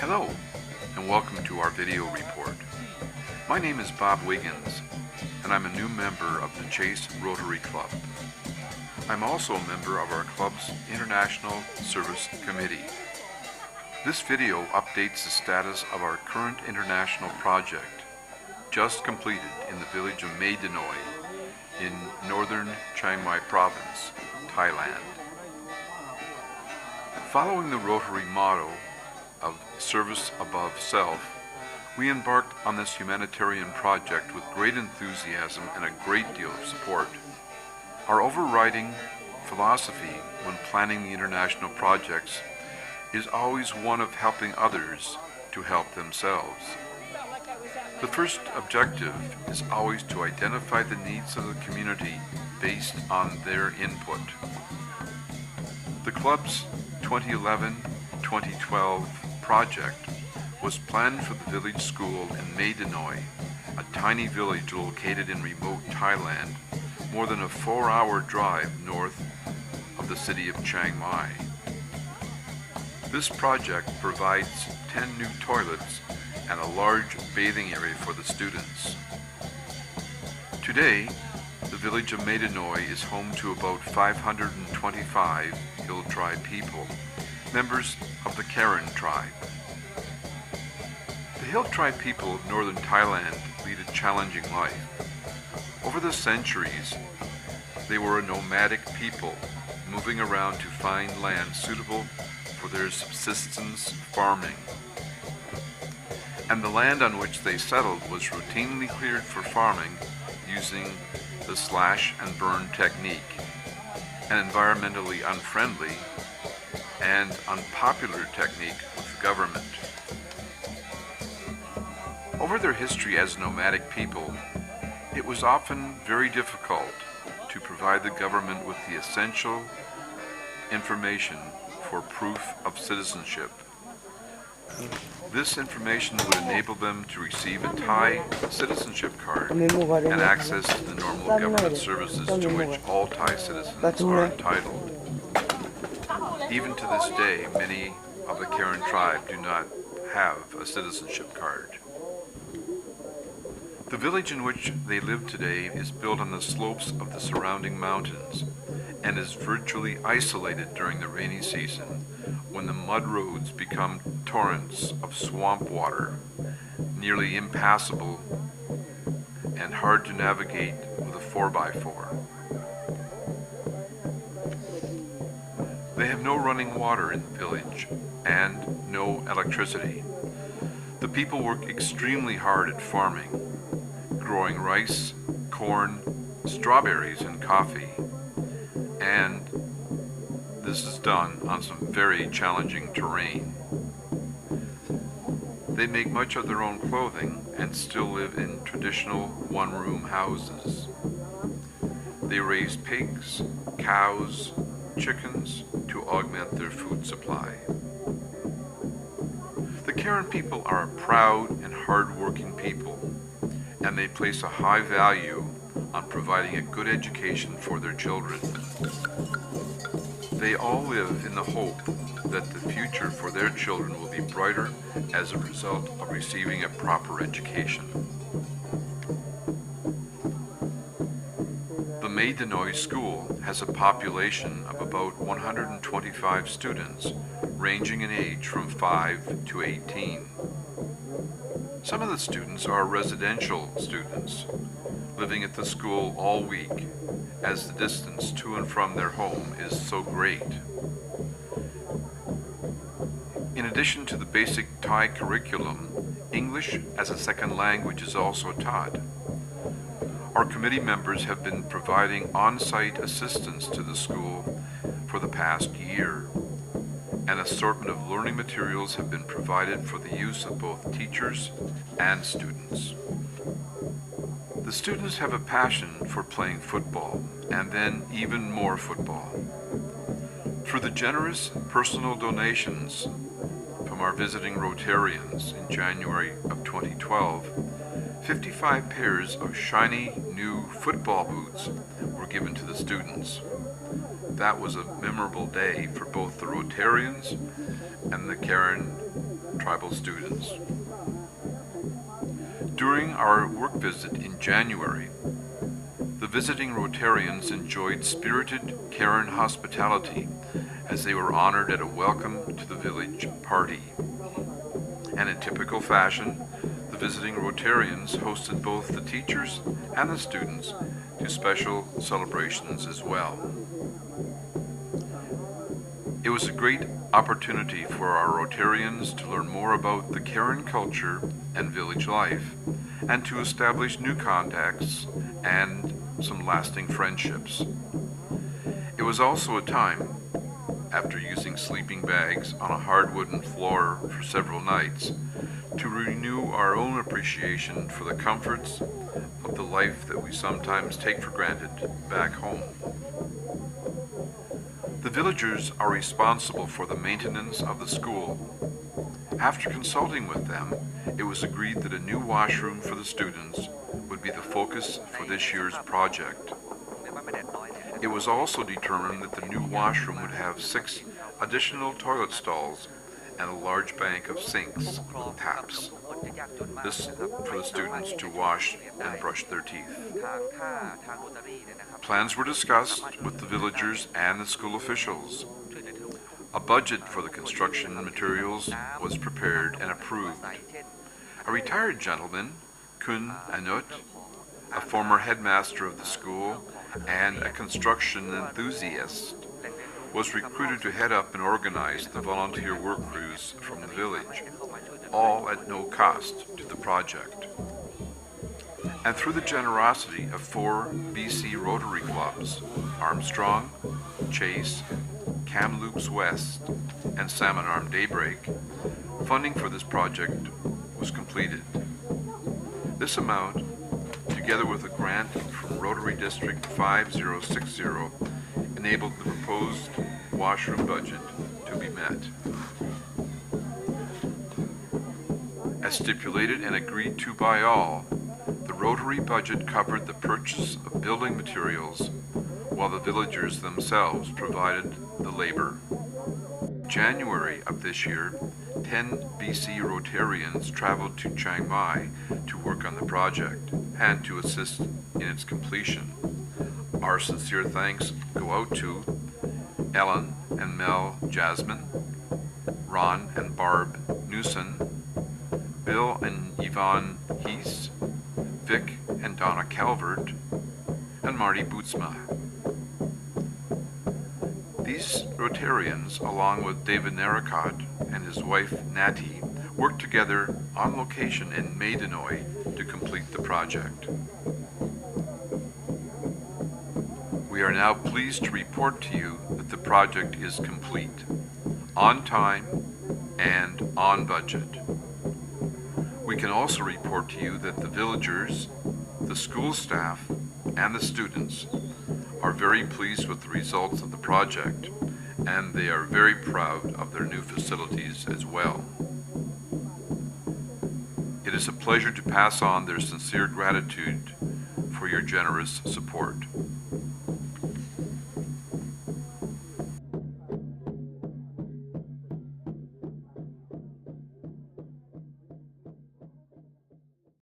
Hello, and welcome to our video report. My name is Bob Wiggins, and I'm a new member of the Chase Rotary Club. I'm also a member of our club's International Service Committee. This video updates the status of our current international project, just completed in the village of Mae Daed Noi in northern Chiang Mai Province, Thailand. Following the Rotary motto of service above self, we embarked on this humanitarian project with great enthusiasm and a great deal of support. Our overriding philosophy when planning the international projects is always one of helping others to help themselves. The first objective is always to identify the needs of the community based on their input. The club's 2011-2012 project was planned for the village school in Mae Daed Noi, a tiny village located in remote Thailand, more than a 4-hour drive north of the city of Chiang Mai. This project provides 10 new toilets and a large bathing area for the students. Today, the village of Mae Daed Noi is home to about 525 Hill Tribe people, members of the Karen tribe. The Hill Tribe people of northern Thailand lead a challenging life. Over the centuries, they were a nomadic people, moving around to find land suitable for their subsistence farming. And the land on which they settled was routinely cleared for farming using the slash and burn technique, an environmentally unfriendly and unpopular technique with the government. Over their history as nomadic people, it was often very difficult to provide the government with the essential information for proof of citizenship. This information would enable them to receive a Thai citizenship card and access to the normal government services to which all Thai citizens are entitled. Even to this day, many of the Karen tribe do not have a citizenship card. The village in which they live today is built on the slopes of the surrounding mountains and is virtually isolated during the rainy season, when the mud roads become torrents of swamp water, nearly impassable and hard to navigate with a 4x4. They have no running water in the village and no electricity. The people work extremely hard at farming, growing rice, corn, strawberries, and coffee, and this is done on some very challenging terrain. They make much of their own clothing and still live in traditional one-room houses. They raise pigs, cows, chickens to augment their food supply. The Karen people are a proud and hard-working people, and they place a high value on providing a good education for their children. They all live in the hope that the future for their children will be brighter as a result of receiving a proper education. The Mae Daed Noi School has a population of about 125 students, ranging in age from 5 to 18. Some of the students are residential students, living at the school all week, as the distance to and from their home is so great. In addition to the basic Thai curriculum, English as a second language is also taught. Our committee members have been providing on-site assistance to the school for the past year. An assortment of learning materials have been provided for the use of both teachers and students. The students have a passion for playing football, and then even more football. Through the generous personal donations from our visiting Rotarians in January of 2012, 55 pairs of shiny new football boots were given to the students. That was a memorable day for both the Rotarians and the Karen tribal students. During our work visit in January, the visiting Rotarians enjoyed spirited Karen hospitality as they were honored at a welcome to the village party. And in typical fashion, the visiting Rotarians hosted both the teachers and the students to special celebrations as well. It was a great opportunity for our Rotarians to learn more about the Karen culture and village life, and to establish new contacts and some lasting friendships. It was also a time, after using sleeping bags on a hard wooden floor for several nights, to renew our own appreciation for the comforts of the life that we sometimes take for granted back home. The villagers are responsible for the maintenance of the school. After consulting with them, it was agreed that a new washroom for the students would be the focus for this year's project. It was also determined that the new washroom would have 6 additional toilet stalls and a large bank of sinks, taps. This for the students to wash and brush their teeth. Plans were discussed with the villagers and the school officials. A budget for the construction materials was prepared and approved. A retired gentleman, Kun Anut, a former headmaster of the school and a construction enthusiast, was recruited to head up and organize the volunteer work crews from the village, all at no cost to the project. And through the generosity of 4 BC Rotary clubs, Armstrong, Chase, Kamloops West, and Salmon Arm Daybreak, funding for this project was completed. This amount, together with a grant from Rotary District 5060, enabled the proposed washroom budget to be met. As stipulated and agreed to by all, the Rotary budget covered the purchase of building materials, while the villagers themselves provided the labor. In January of this year, 10 BC Rotarians traveled to Chiang Mai to work on the project and to assist in its completion. Our sincere thanks go out to Ellen and Mel Jasmine, Ron and Barb Newson, Bill and Yvonne Heese, Vic and Donna Calvert, and Marty Bootsma. These Rotarians, along with David Narracott and his wife Natty, worked together on location in Mae Daed Noi to complete the project. We are now pleased to report to you that the project is complete, on time, and on budget. We can also report to you that the villagers, the school staff, and the students are very pleased with the results of the project, and they are very proud of their new facilities as well. It is a pleasure to pass on their sincere gratitude for your generous support.